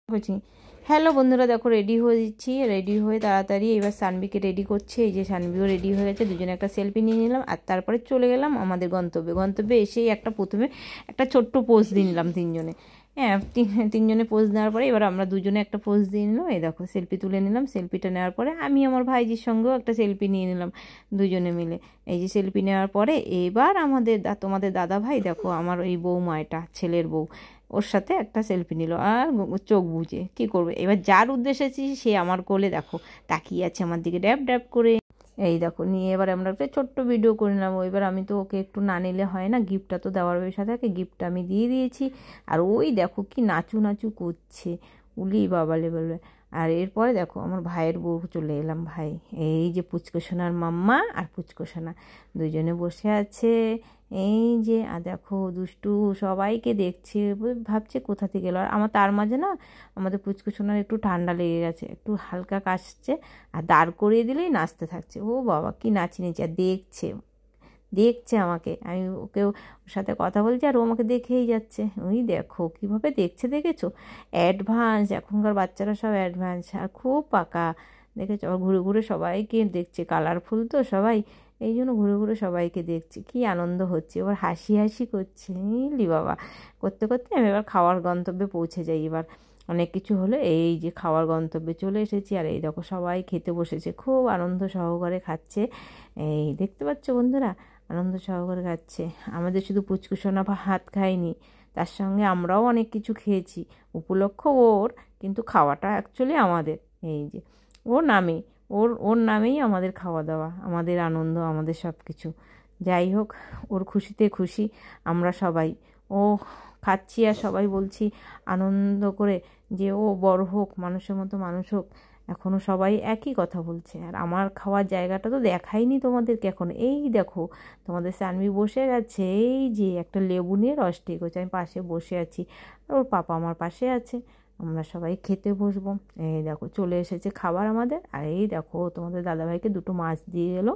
বলছি হ্যালো বন্ধুরা, দেখো রেডি হয়ে দিচ্ছি। রেডি হয়ে তাড়াতাড়ি এবার সানভিকে রেডি করছে। এই যে সানভিও রেডি হয়ে গেছে, দুজনে একটা সেলফি নিয়ে নিলাম আর তারপরে চলে গেলাম আমাদের গন্তব্যে এসেই প্রথমে একটা ছোট্ট পোজ দিয়ে নিলাম তিনজনে। হ্যাঁ, তিনজনে পোজ নেওয়ার পরে এবার আমরা দুজনে একটা পোজ দিয়ে নিলাম। এই দেখো সেলফি তুলে নিলাম। সেলফিটা নেওয়ার পরে আমি আমার ভাইজির সঙ্গেও একটা সেলফি নিয়ে নিলাম দুজনে মিলে। এই যে সেলফি নেওয়ার পরে এবার তোমাদের দাদা ভাই দেখো আমার এই বৌমা, এটা ছেলের বউ, ওর সাথে একটা সেলফি নিল আর চোখ বুজে কী করবে। এবার যার উদ্দেশ্যে সে আমার কোলে দেখো তাকিয়ে আছে আমার দিকে ড্যাব ড্যাব করে। এই দেখো নিয়ে এবার আমরা একটা ছোট্ট ভিডিও করে নিলাম। এবার আমি তো ওকে একটু না নিলে হয় না, গিফটটা তো দেওয়ার বিষয় থাকে, গিফটটা আমি দিয়ে দিয়েছি। আর ওই দেখো কি নাচু নাচু করছে, উলি বাবালে বলবে। আর এরপরে দেখো আমার ভাইয়ের বউ চলে এলাম। ভাই এই যে পুচকোসোনার মাম্মা আর পুচকোসোনা দুজনে বসে আছে। এই যে দেখো দুষ্টু সবাইকে দেখছে, ভাবছে কোথা থেকে এলো। আর তার মাঝে না আমাদের পুচকোসোনার একটু ঠান্ডা লেগে গেছে, একটু হালকা কাশছে আর দাঁড় করিয়ে দিলেই নাচতে থাকছে। ও বাবা কি নাচিয়েছে, আর দেখছে আমাকে, আমি ওকে ওর সাথে কথা বলছি আর ও আমাকে দেখেই যাচ্ছে। ওই দেখো কীভাবে দেখছে, দেখেছো? অ্যাডভান্স, এখনকার বাচ্চারা সব অ্যাডভান্স আর খুব পাকা, দেখেছো? আবার ঘুরে ঘুরে সবাইকে দেখছে, কালারফুল তো সবাই, এই জন্য ঘুরে ঘুরে সবাইকে দেখছে, কি আনন্দ হচ্ছে। এবার হাসি হাসি করছে, লি বাবা করতে করতে আমি এবার খাওয়ার গন্তব্যে পৌঁছে যাই। এবার অনেক কিছু হলো, এই যে খাওয়ার গন্তব্যে চলে এসেছি। আর এই দেখো সবাই খেতে বসেছে, খুব আনন্দ সহকারে খাচ্ছে। এই দেখতে পাচ্ছ বন্ধুরা, আনন্দ সহকারে খাচ্ছে। আমাদের শুধু পুচকুসোনা ভাত খায়নি, তার সঙ্গে আমরাও অনেক কিছু খেয়েছি। উপলক্ষ ওর, কিন্তু খাওয়াটা অ্যাকচুয়ালি আমাদের। এই যে ওর নামেই আমাদের খাওয়া দাওয়া, আমাদের আনন্দ, আমাদের সব কিছু। যাই হোক, ওর খুশিতে খুশি আমরা সবাই। ও খাচ্ছি আর সবাই বলছি আনন্দ করে যে ও বড় হোক, মানুষের মতো মানুষ হোক। এখনও সবাই একই কথা বলছে। আর আমার খাওয়ার জায়গাটা তো দেখাইনি তোমাদেরকে এখন। এই দেখো তোমাদের সানভি বসে গেছে, এই যে একটা লেবু নিয়ে রস ঠিক হচ্ছে, আমি পাশে বসে আছি আর ওর পাপা আমার পাশে আছে। আমরা সবাই খেতে বসবো। এই দেখো চলে এসেছে খাবার আমাদের। আর এই দেখো তোমাদের দাদাভাইকে দুটো মাছ দিয়ে গেলো।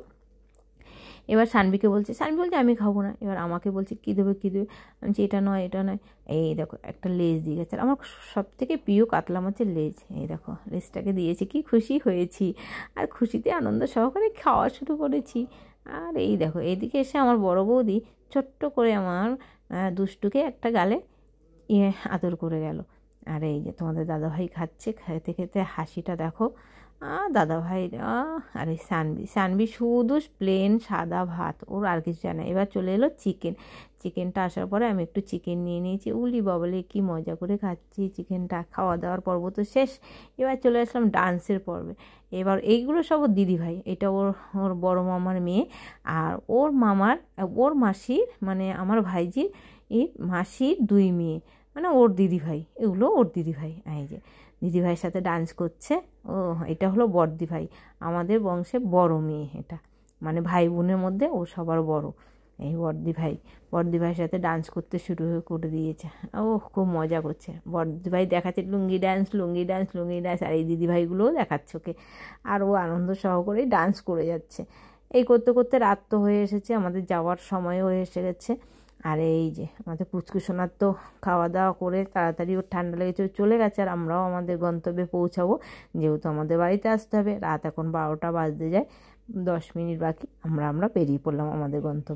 এবার সানভিকে বলছে, সানভি বলছে আমি খাবো না। এবার আমাকে বলছে কী দেবে কী দেবে, আমি বলছি এটা নয় এটা নয়। এই দেখো একটা লেজ দিয়ে গেছে, আর আমার সব থেকে প্রিয় কাতলা মাছের লেজ। এই দেখো লেজটাকে দিয়েছে, কি খুশি হয়েছি। আর খুশিতে আনন্দ সহকারে খাওয়া শুরু করেছি। আর এই দেখো এইদিকে এসে আমার বড় বৌদি ছোট্ট করে আমার দুষ্টুকে একটা গালে আদর করে গেল। আর এই যে তোমাদের দাদাভাই খাচ্ছে, খেতে খেতে হাসিটা দেখো। দাদাভাই আর এই সানভি শুধু প্লেন সাদা ভাত, ওর আর কিছু জানে। এবার চলে এলো চিকেনটা আসার পরে আমি একটু চিকেন নিয়ে নিয়েছি। উলি বাবলে কি মজা করে খাচ্ছি চিকেনটা। খাওয়া দাওয়ার পর্ব তো শেষ, এবার চলে আসলাম ডান্সের পর্বে। এবার এইগুলো সব ওর দিদিভাই, এটা ওর বড় মামার মেয়ে। আর ওর মাসির মানে আমার ভাইজির মাসির দুই মেয়ে, মানে ওর দিদিভাই, এগুলো ওর দিদিভাই। এই যে দিদিভাইয়ের সাথে ডান্স করছে। ও এটা হলো বড়দিভাই, আমাদের বংশে বড় মেয়ে এটা, মানে ভাই বোনের মধ্যে ও সবার বড়। এই বড়দিভাইয়ের সাথে ডান্স করতে শুরু করে দিয়েছে। ও খুব মজা করছে। বড়দিভাই দেখাচ্ছে লুঙ্গি ডান্স। আর এই দিদিভাইগুলোও দেখাচ্ছে ওকে। আর ও আনন্দ সহকারেই ডান্স করে যাচ্ছে। এই করতে করতে রাত তো হয়ে এসেছে, আমাদের যাওয়ার সময়ও এসে গেছে। আর এই যে আমাদের পুচকুসোনার তো খাওয়া দাওয়া করে তাড়াতাড়ি ওর ঠান্ডা লেগেছে, চলে গেছে। আর আমরাও আমাদের গন্তব্যে পৌঁছাবো, যেহেতু আমাদের বাড়িতে আসতে হবে। রাত এখন 12টা বাজতে যায়, 10 মিনিট বাকি। আমরা বেরিয়ে পড়লাম আমাদের গন্তব্যে।